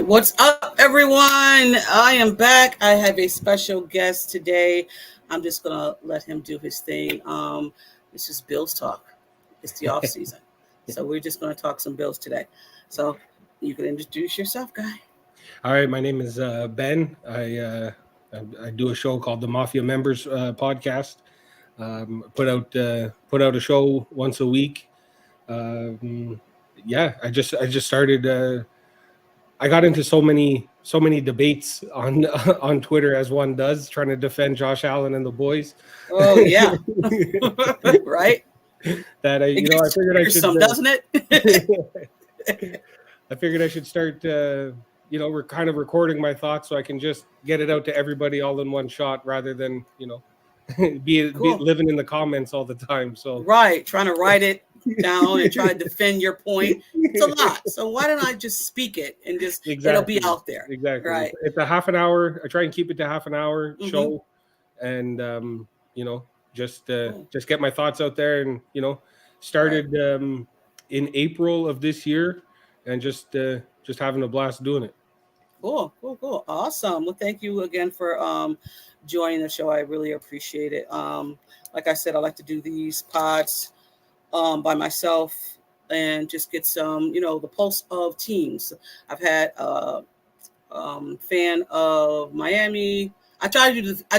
What's up, everyone? I am back. I have a special guest today. I'm just gonna let him do his thing. This is Bills talk. It's the off season, so we're just gonna talk some Bills today. So you can introduce yourself, guy. All right, my name is Ben. I do a show called the Mafia Members Podcast. Put out a show once a week. I just started. I got into so many debates on on Twitter, as one does, trying to defend Josh Allen and the boys. Oh yeah, right. That It I gets figured I should. some, doesn't it? I figured I should start. We're kind of recording my thoughts so I can just get it out to everybody all in one shot, rather than be Cool. living in the comments all the time. So Right, trying to write it down and try to defend your point. It's a lot. So why don't I just speak it and just it'll be out there. Exactly. Right. It's a half an hour. I try and keep it to half an hour Mhm. show, and just Cool. just get my thoughts out there, and started in April of this year, and just having a blast doing it. Cool. Awesome. Well, thank you again for joining the show. I really appreciate it. Like I said, I like to do these pods by myself and just get some, the pulse of teams. I've had fan of Miami. I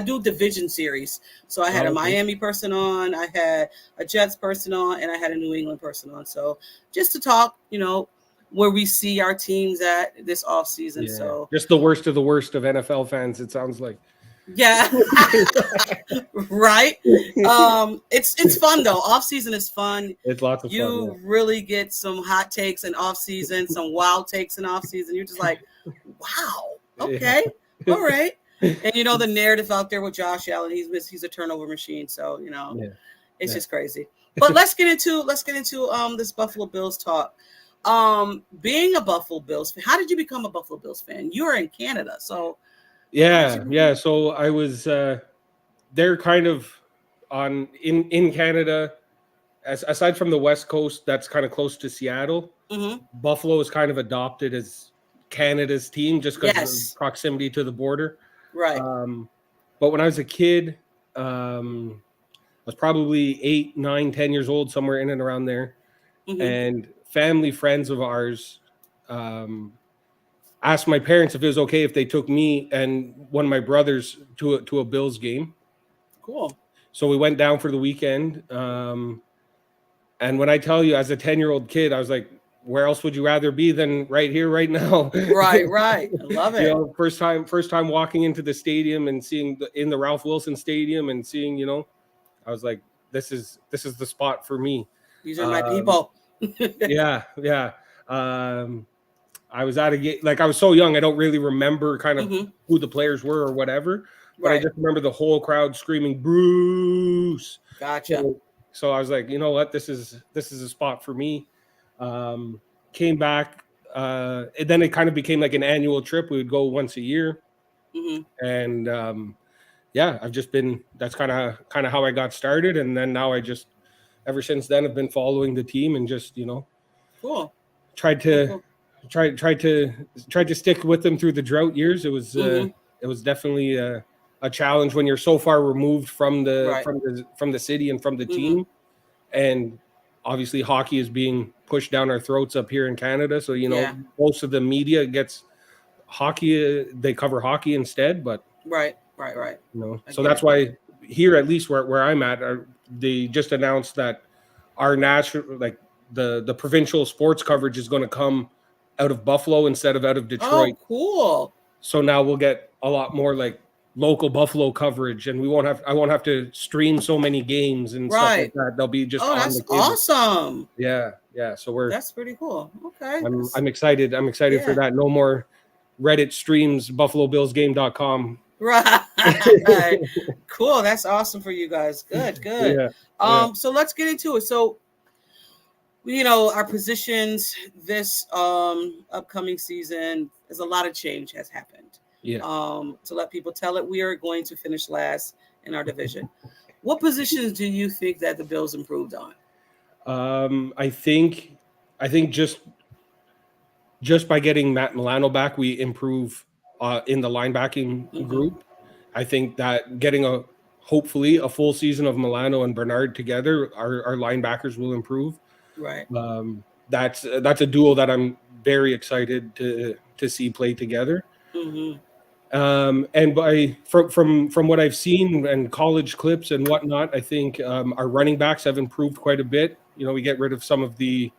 do division series. So I had a Miami person on, I had a Jets person on, and I had a New England person on. So just to talk, where we see our teams at this off season. Yeah. So just the worst of NFL fans, it sounds like. Yeah. Right. It's fun though. Off season is fun. It's lots of fun. You really get some hot takes in off season, some wild takes in off season. You're just like, wow, okay, all right. And the narrative out there with Josh Allen, he's a turnover machine. So it's just crazy. But let's get into this Buffalo Bills talk. Being a Buffalo Bills fan, how did you become a Buffalo Bills fan? You are in Canada, so yeah. So I was they're kind of in Canada, aside from the West Coast, that's kind of close to Seattle. Mm-hmm. Buffalo is kind of adopted as Canada's team just because of proximity to the border. Right. But when I was a kid, I was probably 8, 9, 10 years old, somewhere in and around there. Mm-hmm. And family friends of ours asked my parents if it was okay if they took me and one of my brothers to a Bills game. Cool. So we went down for the weekend. And when I tell you, as a 10-year-old kid, I was like, where else would you rather be than right here, right now? Right. I love it. First time walking into the stadium and seeing in the Ralph Wilson Stadium and seeing, I was like, this is the spot for me. These are my people. Yeah. I was at a game, like I was so young, I don't really remember kind of who the players were or whatever, but I just remember the whole crowd screaming Bruce. Gotcha. So I was like, you know what, this is a spot for me. Came back, and then it kind of became like an annual trip. We would go once a year, and I've just been. That's kind of how I got started, and then now I just ever since then have been following the team and just cool. Tried to stick with them through the drought years. It was definitely a challenge when you're so far removed from the city and from the team, and obviously hockey is being pushed down our throats up here in Canada. So most of the media gets hockey; they cover hockey instead. But right. So that's why here, at least where I'm at, they just announced that our national, like the provincial sports coverage is going to come out of Buffalo instead of out of Detroit. Oh, cool. So now we'll get a lot more like local Buffalo coverage, and I won't have to stream so many games and stuff like that. They'll be just that's awesome. Yeah. So that's pretty cool. Okay. I'm excited. I'm excited for that. No more Reddit streams, BuffaloBillsGame.com. Right. Cool. That's awesome for you guys. Good. Yeah. So let's get into it. So our positions this upcoming season, there's a lot of change has happened. Yeah. To let people tell it, we are going to finish last in our division. What positions do you think that the Bills improved on? I think just just by getting Matt Milano back, we improve in the linebacking group. I think that getting hopefully a full season of Milano and Bernard together, our linebackers will improve. Right. That's a duo that I'm very excited to see play together. And from what I've seen and college clips and whatnot, I think our running backs have improved quite a bit. We get rid of some of the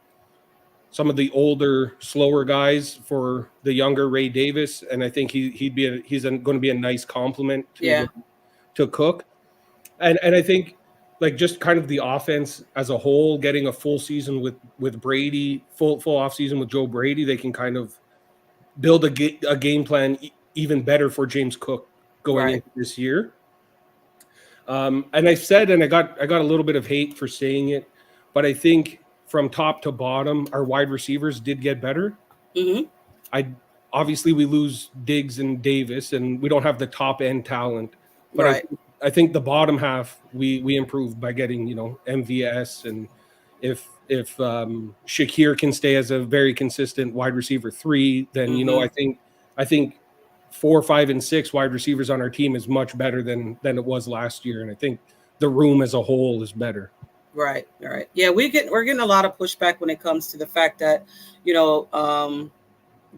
older, slower guys for the younger Ray Davis, and I think he's going to be a nice complement to Cook. And I think like just kind of the offense as a whole, getting a full season with Brady, full off season with Joe Brady, they can kind of build a game plan even better for James Cook going into this year. And I said, and I got a little bit of hate for saying it, but I think from top to bottom, our wide receivers did get better. Obviously we lose Diggs and Davis, and we don't have the top end talent. But I think the bottom half we improved by getting MVS, and if Shakir can stay as a very consistent wide receiver 3, then I think 4, 5, and 6 wide receivers on our team is much better than it was last year, and I think the room as a whole is better. Right. Yeah, we're getting a lot of pushback when it comes to the fact that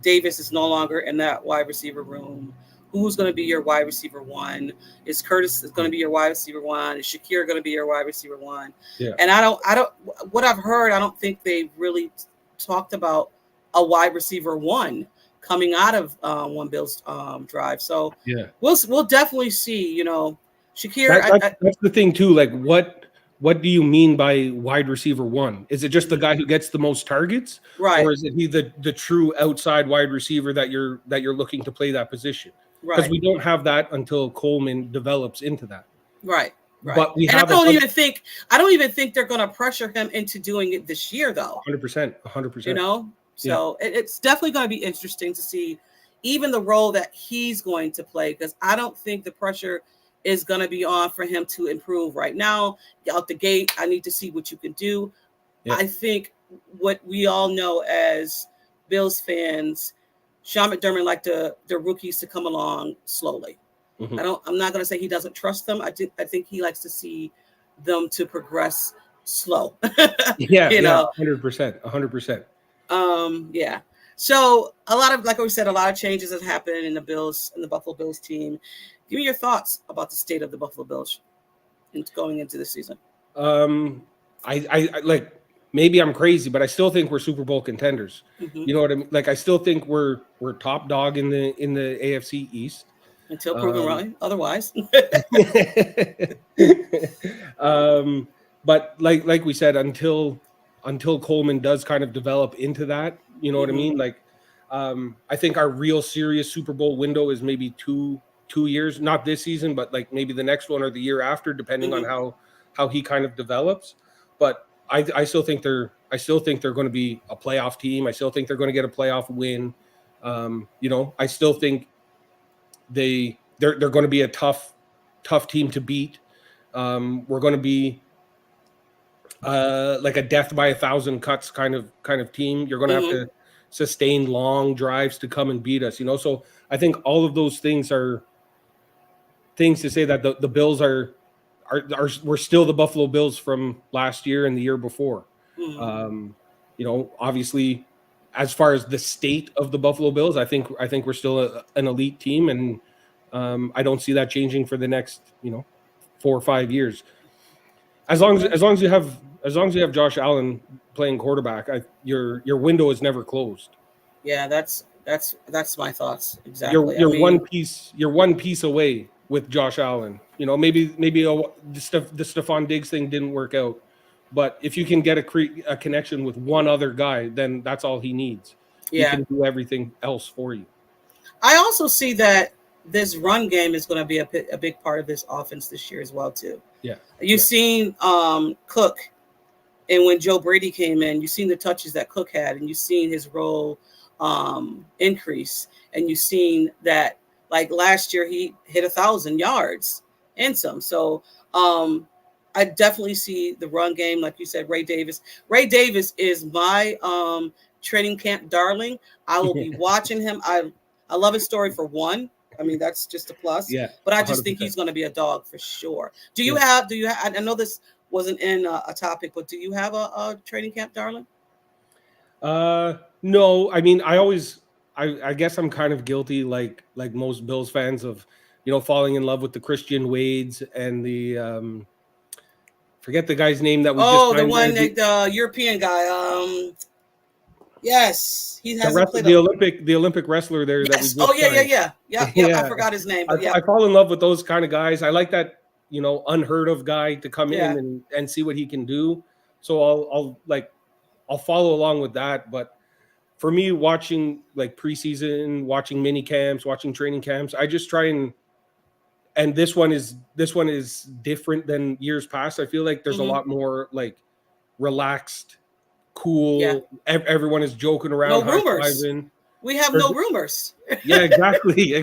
Davis is no longer in that wide receiver room. Who's going to be your wide receiver 1? Is Curtis going to be your wide receiver 1? Is Shakir going to be your wide receiver 1? Yeah. And I don't. What I've heard, I don't think they really talked about a wide receiver 1 coming out of One Bill's drive. So yeah, we'll definitely see. Shakir. That's the thing too. Like what do you mean by wide receiver 1? Is it just the guy who gets the most targets, right? Or is it the true outside wide receiver that you're looking to play that position? Because we don't have that until Coleman develops into that. Right. But I don't even think they're going to pressure him into doing it this year, though. 100%. So it's definitely going to be interesting to see even the role that he's going to play, because I don't think the pressure is going to be on for him to improve right now. Out the gate, I need to see what you can do. Yeah. I think what we all know as Bills fans, Sean McDermott liked the rookies to come along slowly. I'm not going to say he doesn't trust them. I think he likes to see them to progress slow. 100%. Yeah. So a lot of changes have happened in the Buffalo Bills team. Give me your thoughts about the state of the Buffalo Bills going into the season. I like, maybe I'm crazy, but I still think we're Super Bowl contenders. You know what I mean? Like, I still think we're top dog in the AFC East until proven right otherwise. But like we said, until Coleman does kind of develop into that, you know what I mean? Like, I think our real serious Super Bowl window is maybe two years, not this season, but like maybe the next one or the year after, depending on how he kind of develops. But I still think they're going to be a playoff team. I still think they're going to get a playoff win. I still think they're going to be a tough team to beat. We're going to be like a death by 1,000 cuts kind of team. You're going to have to sustain long drives to come and beat us. So I think all of those things are things to say that the Bills we're still the Buffalo Bills from last year and the year before. Obviously, as far as the state of the Buffalo Bills, I think we're still an elite team, and I don't see that changing for the next 4 or 5 years. As long as you have Josh Allen playing quarterback, your window is never closed. Yeah, that's my thoughts exactly. You're one piece away with Josh Allen. Maybe the Stephon Diggs thing didn't work out, but if you can get a connection with one other guy, then that's all he needs. Yeah. He can do everything else for you. I also see that this run game is going to be a big part of this offense this year as well too. Yeah. You've seen Cook, and when Joe Brady came in, you've seen the touches that Cook had, and you've seen his role increase, and you've seen that, like last year he hit 1,000 yards and some. So I definitely see the run game, like you said, Ray Davis. Ray Davis is my training camp darling. I will be watching him. I love his story for one. I mean, that's just a plus. Yeah, but I just 100%. think he's going to be a dog for sure. Do you have? I know this wasn't in a topic, but do you have a training camp darling? No. I mean, I guess I'm kind of guilty, like most Bills fans, of falling in love with the Christian Wades and the forget the guy's name that we just the signed one there. the European guy. Yes, he hasn't played the Olympic wrestler there that we Yes. just signed. Yeah. I forgot his name, but I fall in love with those kind of guys. I like that unheard of guy to come Yeah. in and see what he can do. So I'll follow along with that. But for me, watching like preseason, watching mini camps, watching training camps, I just try and this one is different than years past. I feel like there's a lot more like relaxed, cool. Yeah. Everyone is joking around. No rumors. high-fiving. We have no rumors. Yeah, exactly.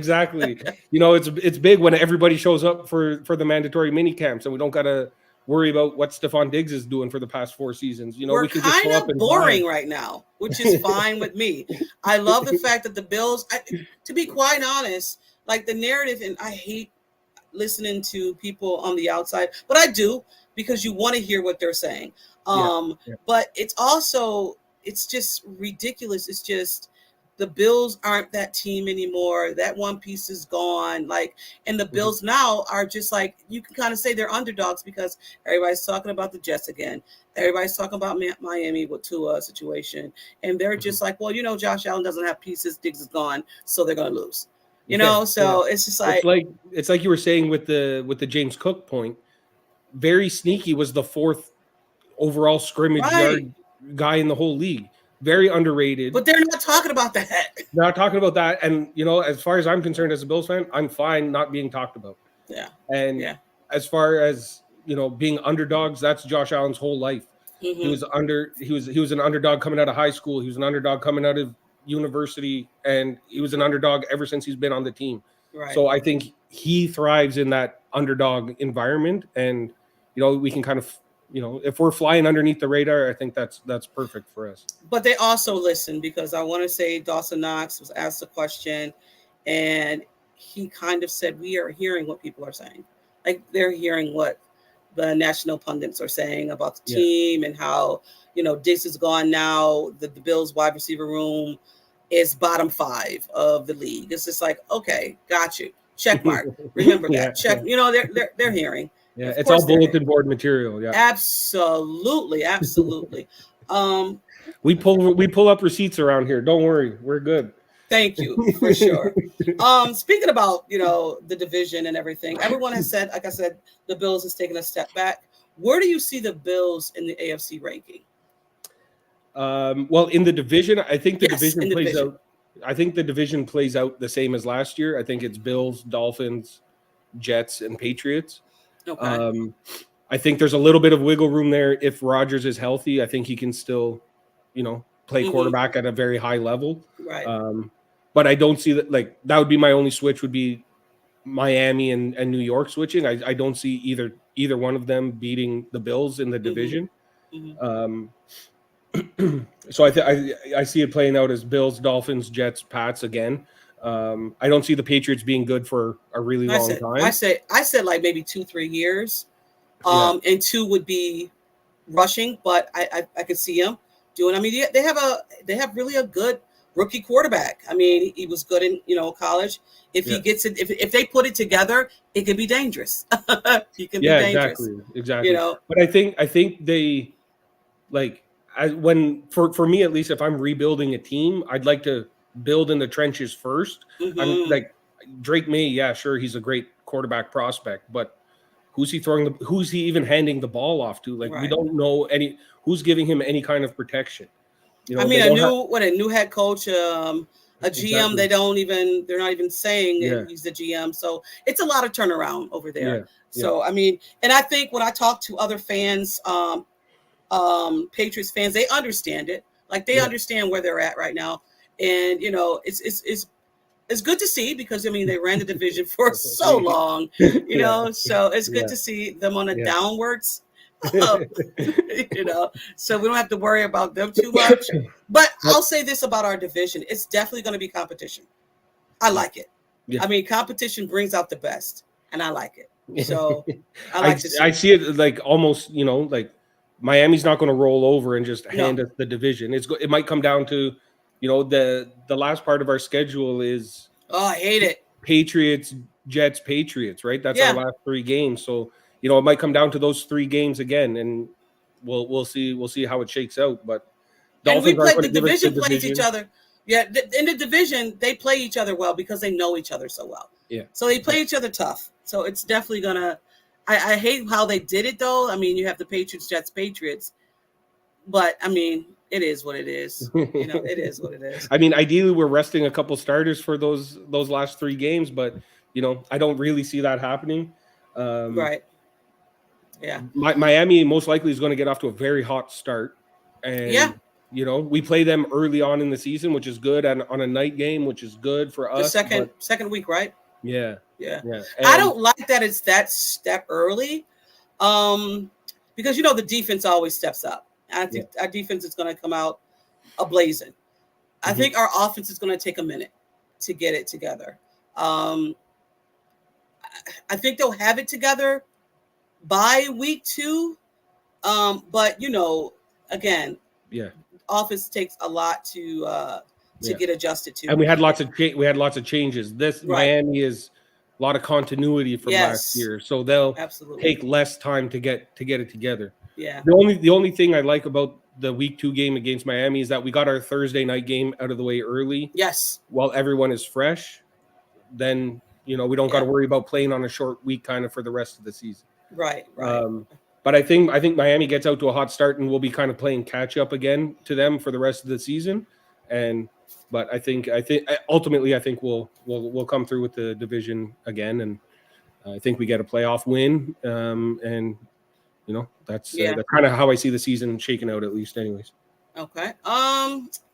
It's big when everybody shows up for the mandatory mini camps, and we don't gotta worry about what Stephon Diggs is doing for the past 4 seasons. We're we can just kind show up of and boring vibe. right now, which is fine with me. I love the fact that the Bills, to be quite honest, like the narrative, and I hate listening to people on the outside, but I do, because you want to hear what they're saying. But it's also, it's just ridiculous. It's just, the Bills aren't that team anymore. That one piece is gone. Like, and the Bills now are just like, you can kind of say they're underdogs because everybody's talking about the Jets again. Everybody's talking about Miami with Tua situation. And they're just like, well, Josh Allen doesn't have pieces. Diggs is gone, so they're going to lose. So it's just like, it's like you were saying with the James Cook point. Very sneaky was the 4th overall scrimmage yard guy in the whole league. Very underrated. But they're not talking about that. Not talking about that. And, as far as I'm concerned as a Bills fan, I'm fine not being talked about. Yeah. And as far as, being underdogs, that's Josh Allen's whole life. He was an underdog coming out of high school. He was an underdog coming out of university, and he was an underdog ever since he's been on the team. Right. So I think he thrives in that underdog environment. And, we can kind of, if we're flying underneath the radar, I think that's perfect for us. But they also listen, because I want to say Dawson Knox was asked a question, and he kind of said, we are hearing what people are saying. Like, they're hearing what the national pundits are saying about the team and how, Diggs is gone now. The Bills wide receiver room is bottom 5 of the league. It's just like, okay, got you. Check mark. Remember that. Check. They're hearing. Yeah, it's all bulletin board material. Yeah, absolutely. We pull up receipts around here. Don't worry, we're good. Thank you, for sure. Speaking about the division and everything, everyone has said, like I said, the Bills has taken a step back. Where do you see the Bills in the AFC ranking? Well, in the division, I think the division plays out. I think the division plays out the same as last year. I think it's Bills, Dolphins, Jets, and Patriots. Okay. I think there's a little bit of wiggle room there. If Rodgers is healthy, I think he can still, play quarterback at a very high level. Right. But I don't see that. Like, that would be my only switch, would be Miami and New York switching. I don't see either one of them beating the Bills in the division. So I see it playing out as Bills, Dolphins, Jets, Pats again. I don't see the Patriots being good for a really long time. I said like maybe 2-3 years. And 2 would be rushing, but I could see them doing. I mean, they have really a good rookie quarterback. I mean, he was good in college. If he gets it, if they put it together, it can be dangerous. He can be dangerous. Exactly. But I think they, like, for me at least, if I'm rebuilding a team, I'd like to build in the trenches first. I'm like, Drake May, sure, he's a great quarterback prospect, but who's he even handing the ball off to? Like, we don't know who's giving him any kind of protection. I mean, a new head coach, a GM, they're not even saying he's the GM. So it's a lot of turnaround over there. So, I mean, and I think when I talk to other fans, Patriots fans, they understand it. Like, they understand where they're at right now. And, it's good to see, because, I mean, they ran the division for so long, so it's good to see them on a downwards You know, so we don't have to worry about them too much. But I'll say this about our division: it's definitely going to be competition. I like it. Yeah. I mean, competition brings out the best, and I like it. So I I like to see. I see it like almost, like Miami's not going to roll over and just hand No. us the division. It might come down to, the last part of our schedule is Oh, I hate it. Patriots, Jets, Patriots, right? That's our Yeah. last 3 games. So, it might come down to those 3 games again, and we'll see how it shakes out. But And we Dolphins aren't play going the to give us the division plays each division. other. Yeah, in the division they play each other well because they know each other so well. Yeah. So they play each other tough. So it's definitely gonna. I hate how they did it though. I mean, you have the Patriots, Jets, Patriots, but I mean, it is what it is. It is what it is. I mean, ideally, we're resting a couple starters for those last 3 games, but I don't really see that happening. Right. Yeah. Miami most likely is going to get off to a very hot start, Yeah. and we play them early on in the season, which is good, and on a night game, which is good for The us. But second week, right? yeah, Yeah. yeah, I and don't like that it's that early, because the defense always steps up. I yeah, think our defense is going to come out ablazing. I think our offense is going to take a minute to get it together. I think they'll have it together by week 2. But again, yeah, offense takes a lot to yeah. get adjusted to. And we had lots of changes. This Right. Miami is a lot of continuity from last Yes. year, so they'll Absolutely. take less time to get it together. Yeah. The only thing I like about the week 2 game against Miami is that we got our Thursday night game out of the way early. Yes. While everyone is fresh, then we don't got to worry about playing on a short week kind of for the rest of the season. Right. But I think Miami gets out to a hot start, and we'll be kind of playing catch up again to them for the rest of the season. But I think ultimately we'll come through with the division again, and I think we get a playoff win. And that's kind of how I see the season shaking out, at least, anyways. Okay.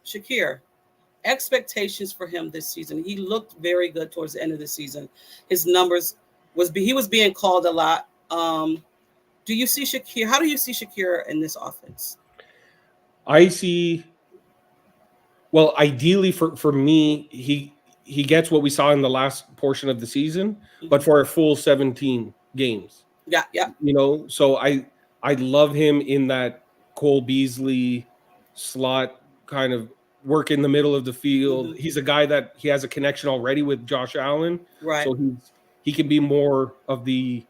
Shakir, expectations for him this season. He looked very good towards the end of the season. His numbers he was being called a lot. Do you see Shakir? How do you see Shakir in this offense? I see. Well, ideally for me, he gets what we saw in the last portion of the season, but for a full 17 games. Yeah. So I love him in that Cole Beasley slot kind of work in the middle of the field. He's a guy that he has a connection already with Josh Allen. Right. So he can be more of the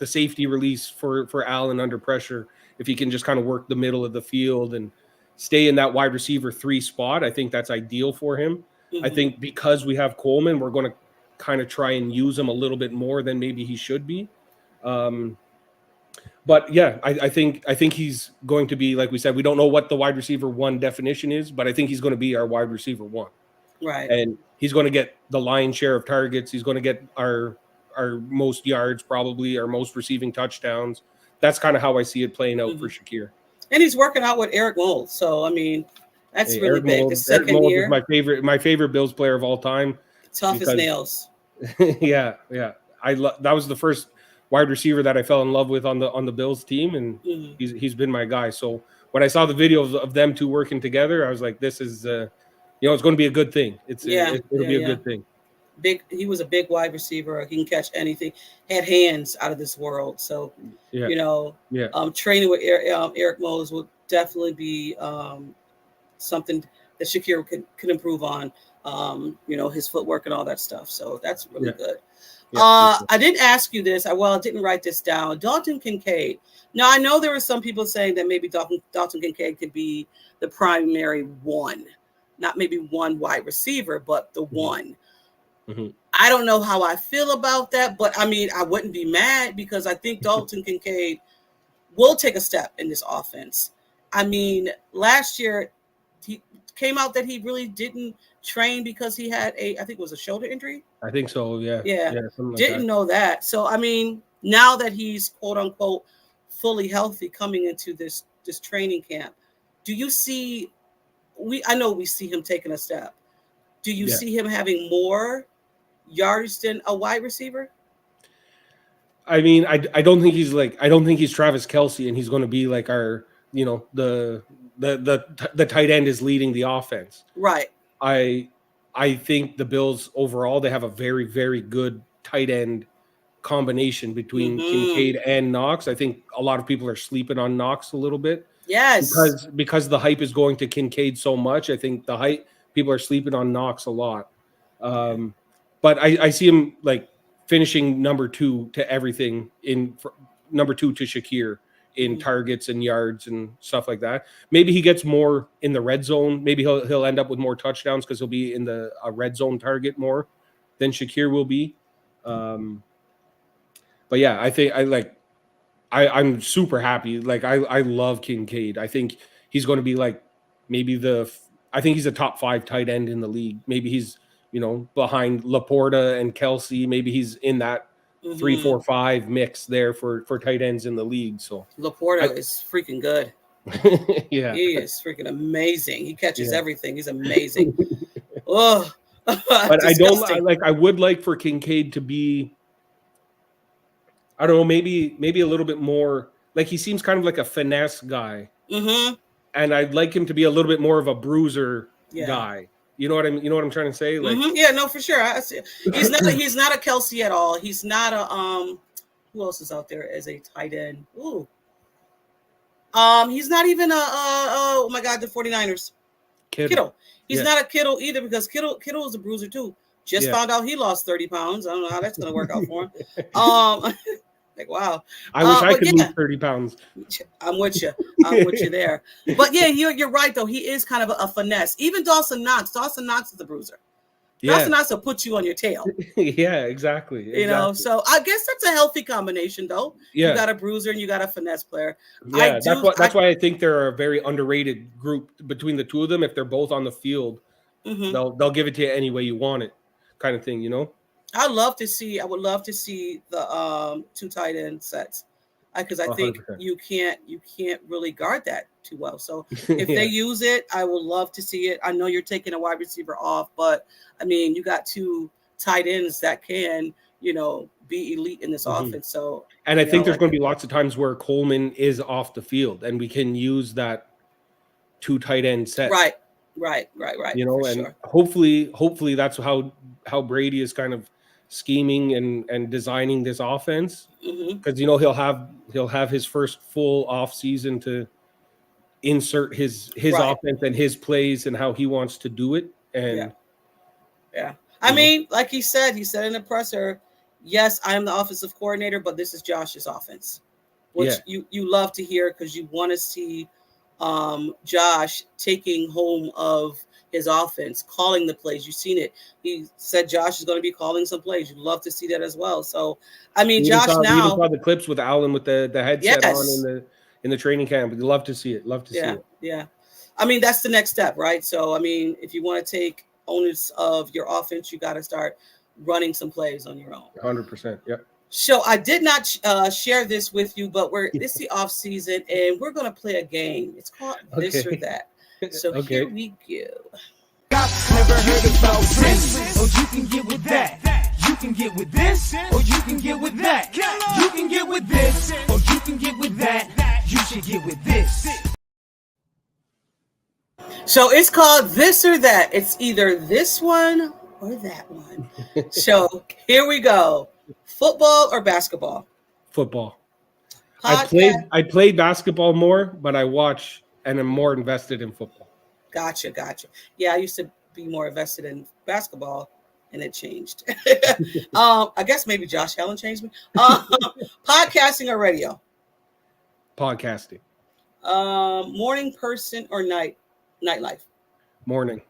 safety release for Allen under pressure if he can just kind of work the middle of the field and stay in that wide receiver 3 spot. I think that's ideal for him. I think because we have Coleman, we're going to kind of try and use him a little bit more than maybe he should be. But yeah, I think he's going to be, like we said, we don't know what the wide receiver 1 definition is, but I think he's going to be our wide receiver 1. Right. And he's going to get the lion's share of targets. He's going to get our most yards, probably our most receiving touchdowns. That's kind of how I see it playing out for Shakir. And he's working out with Eric Mould. So, I mean, that's really Eric big. Mould, The second Eric Mould year. is my favorite Bills player of all time. Tough as nails. Yeah. That was the first wide receiver that I fell in love with on the Bills team, and he's been my guy. So when I saw the videos of them 2 working together, I was like, this is it's going to be a good thing. It'll be a good thing. He was a big wide receiver. He can catch anything. Had hands out of this world. So training with Eric Mould would definitely be something that Shakir could improve on. His footwork and all that stuff. So that's really good. I didn't ask you this. I didn't write this down. Dalton Kincaid. Now, I know there were some people saying that maybe Dalton Kincaid could be the primary 1, not maybe 1 wide receiver, but the 1. I don't know how I feel about that, but I mean, I wouldn't be mad because I think Dalton Kincaid will take a step in this offense. I mean, last year he came out that he really didn't train because he had I think it was a shoulder injury. I think so. Yeah. Didn't know that. So, I mean, now that he's quote unquote fully healthy coming into this training camp, do you see, I know we see him taking a step. Do you see him having more yards than a wide receiver? I mean, I don't think he's Travis Kelce, and he's going to be like our, the tight end is leading the offense. Right. I think the Bills overall, they have a very, very good tight end combination between Kincaid and Knox. I think a lot of people are sleeping on Knox a little bit. Yes. Because the hype is going to Kincaid so much. I think people are sleeping on Knox a lot. But I see him like finishing number 2 to everything number 2 to Shakir in targets and yards and stuff like that. Maybe he gets more in the red zone. Maybe he'll end up with more touchdowns because he'll be in a red zone target more than Shakir will be. But yeah, I think I'm super happy. Like I love Kincaid. I think he's going to be like I think he's a top 5 tight end in the league. Maybe he's behind Laporta and Kelce. Maybe he's in that 3, 4, 5 mix there for tight ends in the league. So Laporta is freaking good. Yeah, he is freaking amazing. He catches everything. He's amazing. Oh, but I would like for Kincaid to be, I don't know, maybe a little bit more. Like he seems kind of like a finesse guy, and I'd like him to be a little bit more of a bruiser guy. You know what I mean? You know what I'm trying to say? Like, yeah, no, for sure. I see. He's not a Kelce at all. He's not a Who else is out there as a tight end? Ooh, he's not even a oh my God, the 49ers. Kittle. He's not a Kittle either because Kittle is a bruiser too. Just found out he lost 30 pounds. I don't know how that's gonna work out for him. Like, wow. I wish I could lose 30 pounds. I'm with you. I'm with you there. But yeah, you're right though. He is kind of a finesse. Even Dawson Knox. Dawson Knox is a bruiser. Dawson Knox will put you on your tail. Yeah, exactly. You know, so I guess that's a healthy combination though. Yeah. You got a bruiser and you got a finesse player. Yeah, that's why I think they're a very underrated group between the two of them. If they're both on the field, they'll give it to you any way you want it, kind of thing, I would love to see the 2 tight end sets because I think 100%. you can't really guard that too well. So if they use it, I would love to see it. I know you're taking a wide receiver off, but I mean you got 2 tight ends that can be elite in this offense. So and I think there's going to be lots of times where Coleman is off the field, and we can use that 2 tight end set. Right. And sure. hopefully that's how Brady is kind of scheming and designing this offense, because he'll have his first full off season to insert his offense and his plays and how he wants to do it. And I mean, like he said in the presser, yes, I am the offensive coordinator, but this is Josh's offense, which you love to hear because you want to see Josh taking home of his offense, calling the plays. You've seen it. He said Josh is going to be calling some plays. You'd love to see that as well. So, I mean, Josh now. We even saw the clips with Allen with the headset on in the training camp. We'd love to see it. See it. Yeah. I mean, that's the next step, right? So, I mean, if you want to take owners of your offense, you got to start running some plays on your own. 100%. Yep. So I did not share this with you, but it's the off season and we're going to play a game. It's called This or That. So here we go. Never heard about this, or you can get with that. You can get with this, or you can get with that. You can get with this, or you can get with that. You should get with this. So it's called This or That. It's either this one or that one. So here we go. Football or basketball? Football. I played basketball more, but I watch and am more invested in football. Gotcha. Yeah, I used to be more invested in basketball, and it changed. I guess maybe Josh Allen changed me. Podcasting or radio? Podcasting. Morning person or nightlife? Morning.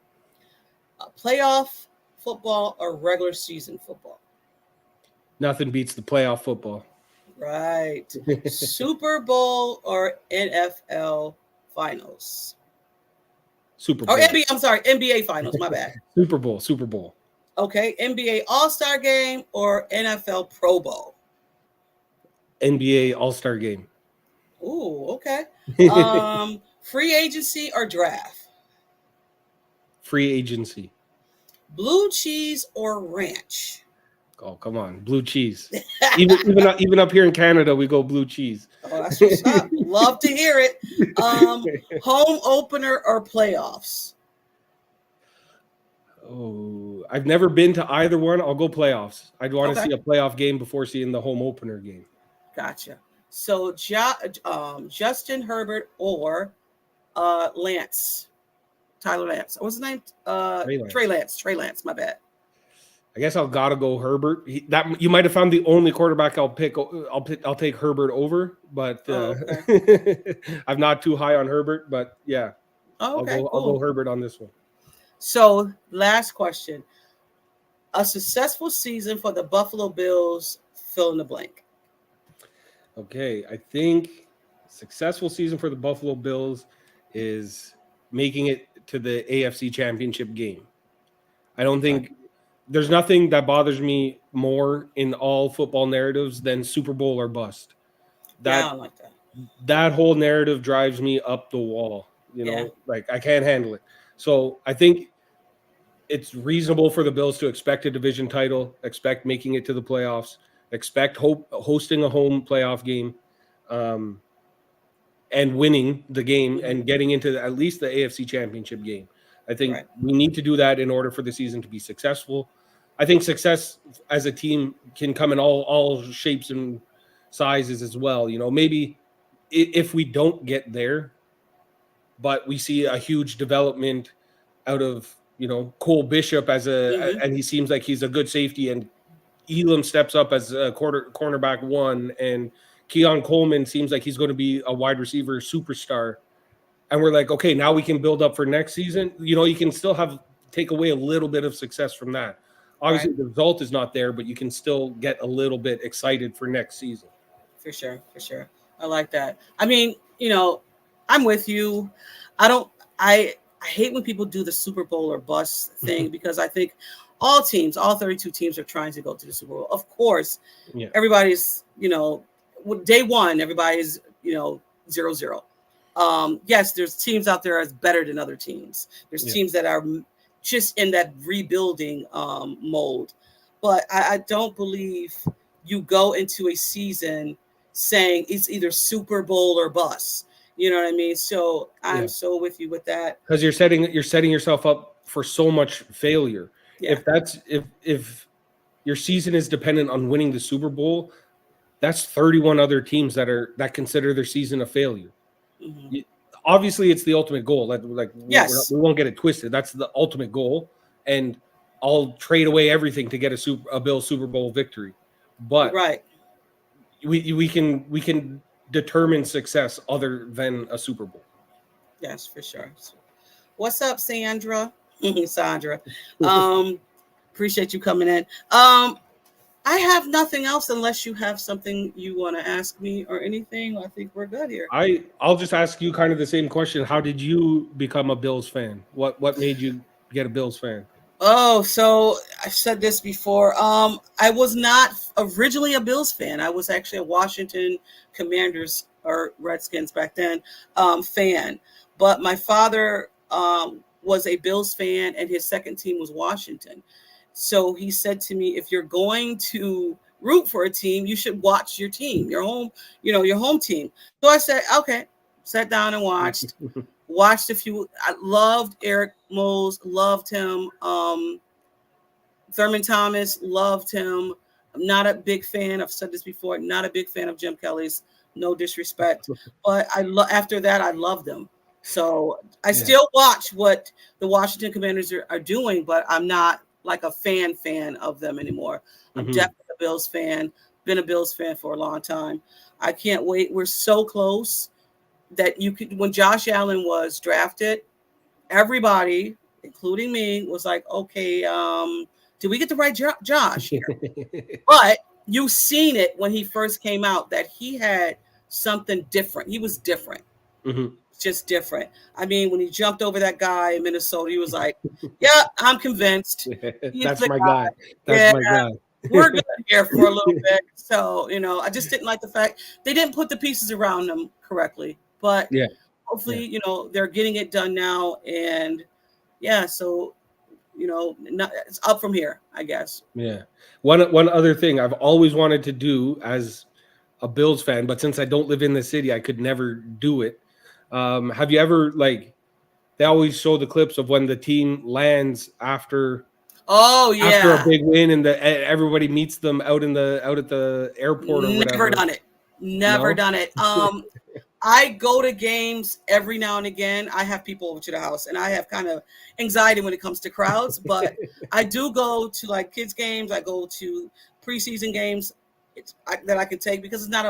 Playoff football or regular season football? Nothing beats the playoff football. Right. Super Bowl or NFL Finals? Super Bowl. Or NBA Finals, my bad. Super Bowl. Okay, NBA All-Star Game or NFL Pro Bowl? NBA All-Star Game. Ooh, okay. Free agency or draft? Free agency. Blue cheese or ranch? Oh, come on, blue cheese. Even up here in Canada, we go blue cheese. Oh, that's what's up. Love to hear it. Home opener or playoffs? Oh, I've never been to either one. I'll go playoffs. I'd want to Okay. see a playoff game before seeing the home opener game. Gotcha. So Justin Herbert or Lance, Tyler Lance. What's his name? Trey Lance. Trey Lance. My bad. I guess I'll gotta go Herbert. You might have found the only quarterback I'll pick. I'll take Herbert over, but okay. I'm not too high on Herbert. But yeah, Okay, I'll go Herbert on this one. So last question: a successful season for the Buffalo Bills. Fill in the blank. Okay, I think successful season for the Buffalo Bills is making it to the AFC Championship game. I don't think there's nothing that bothers me more in all football narratives than Super Bowl or bust. I don't like that. That whole narrative drives me up the wall. Like I can't handle it. So I think it's reasonable for the Bills to expect a division title, expect making it to the playoffs, expect hosting a home playoff game, and winning the game and getting into at least the AFC Championship game. I think we need to do that in order for the season to be successful. I think success as a team can come in all shapes and sizes as well. Maybe if we don't get there, but we see a huge development out of Cole Bishop and he seems like he's a good safety, and Elam steps up as a cornerback one, and Keon Coleman seems like he's going to be a wide receiver superstar. And we're like, okay, now we can build up for next season. You can still take away a little bit of success from that. Obviously, the result is not there, but you can still get a little bit excited for next season. For sure. I like that. I mean, I'm with you. I hate when people do the Super Bowl or bust thing because I think all 32 teams are trying to go to the Super Bowl. Of course, everybody's, day one, everybody's, 0-0. Yes, there's teams out there that's better than other teams. There's teams that are just in that rebuilding mode. But I don't believe you go into a season saying it's either Super Bowl or bust. You know what I mean? So I'm so with you with that. Because you're setting yourself up for so much failure. Yeah. If your season is dependent on winning the Super Bowl, that's 31 other teams that consider their season a failure. Mm-hmm. Obviously, it's the ultimate goal. We won't get it twisted. That's the ultimate goal, and I'll trade away everything to get a Bills Super Bowl victory. But we can determine success other than a Super Bowl. Yes, for sure. What's up, Sandra? Sandra. Appreciate you coming in. I have nothing else unless you have something you want to ask me or anything. I think we're good here. I'll just ask you kind of the same question. How did you become a Bills fan? What made you get a Bills fan? Oh, so I've said this before. I was not originally a Bills fan. I was actually a Washington Commanders or Redskins back then fan. But my father was a Bills fan, and his second team was Washington. So he said to me, if you're going to root for a team, you should watch your team, your home team. So I said, okay, sat down and watched a few. I loved Eric Moles, loved him. Thurman Thomas, loved him. I'm not a big fan. I've said this before, not a big fan of Jim Kelly's, no disrespect. But after that, I loved them. So I still watch what the Washington Commanders are doing, but I'm not like a fan of them anymore. I'm definitely a Bills fan, been a Bills fan for a long time. I can't wait. We're so close that when Josh Allen was drafted, everybody, including me, was like, okay, did we get the right Josh here? But you've seen it when he first came out that he had something different. He was different. Mm-hmm. Just different. I mean, when he jumped over that guy in Minnesota, he was like, yeah, I'm convinced. That's my guy. That's my guy. We're good here for a little bit. So, I just didn't like the fact they didn't put the pieces around him correctly. But hopefully, they're getting it done now. And so it's up from here, I guess. Yeah. One other thing I've always wanted to do as a Bills fan, but since I don't live in the city, I could never do it. Have you ever they always show the clips of when the team lands after Oh after a yeah. big win and everybody meets them out at the airport or whatever. Never done it. Never No? done it. I go to games every now and again. I have people over to the house, and I have kind of anxiety when it comes to crowds, but I do go to like kids games. I go to preseason games that I can take because it's not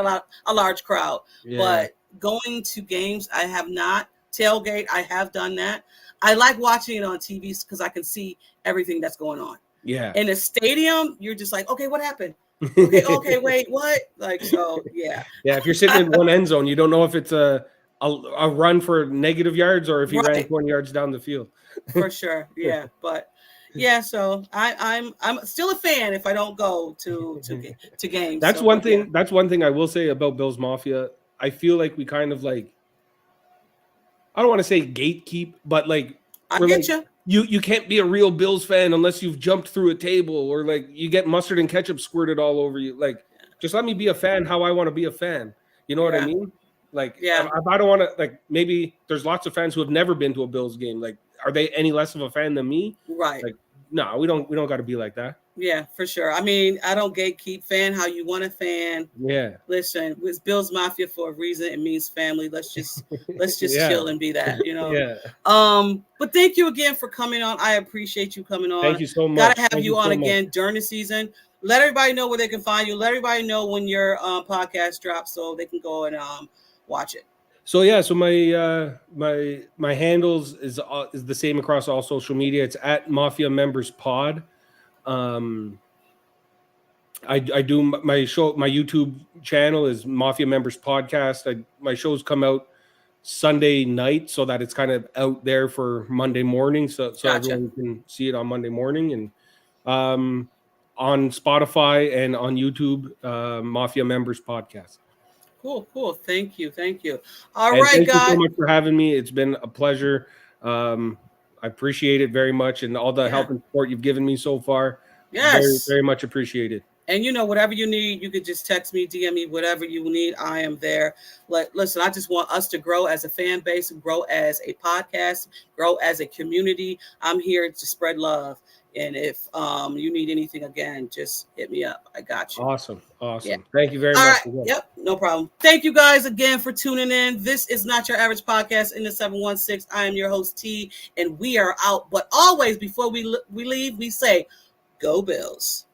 a large crowd. Yeah. But going to games, I have not. Tailgate, I have done that. I like watching it on TV because I can see everything that's going on. Yeah. In a stadium, you're just like, okay, what happened? Okay, wait, what? Like, so, yeah. Yeah, if you're sitting in one end zone, you don't know if it's a run for negative yards or if he ran 20 yards down the field. For sure, yeah. But yeah, so I'm still a fan if I don't go to games. That's one thing. Yeah. That's one thing I will say about Bills Mafia. I feel like we kind of I don't want to say gatekeep, but I get you can't be a real Bills fan unless you've jumped through a table or you get mustard and ketchup squirted all over you. Just let me be a fan how I want to be a fan. You know what I mean? If I don't want to, maybe there's lots of fans who have never been to a Bills game. Are they any less of a fan than me? Right. No, we don't got to be like that. Yeah, for sure. I mean, I don't gatekeep. Fan how you want to fan. Yeah. Listen, it's Bills Mafia for a reason. It means family. Let's just chill and be that, Yeah. But thank you again for coming on. I appreciate you coming on. Thank you so much. Gotta have you on again during the season. Let everybody know where they can find you. Let everybody know when your podcast drops so they can go and watch it. So yeah, so my handles is the same across all social media. It's at Mafia Members Pod. I do my show. My YouTube channel is Mafia Members Podcast. My shows come out Sunday night, so that it's kind of out there for Monday morning, so Gotcha. Everyone can see it on Monday morning, and on Spotify and on YouTube, Mafia Members Podcast. Cool. Thank you. All right, thank guys. you so much for having me. It's been a pleasure. I appreciate it very much, and all the help and support you've given me so far. Yes. Very, very much appreciated. And whatever you need, you could just text me, DM me, whatever you need. I am there. Listen, I just want us to grow as a fan base, grow as a podcast, grow as a community. I'm here to spread love. And if you need anything, again, just hit me up. I got you. Awesome. Yeah. Thank you very All much. Right. Yep, no problem. Thank you guys again for tuning in. This is Not Your Average Podcast in the 716. I am your host, T, and we are out. But always, before we leave, we say, go Bills.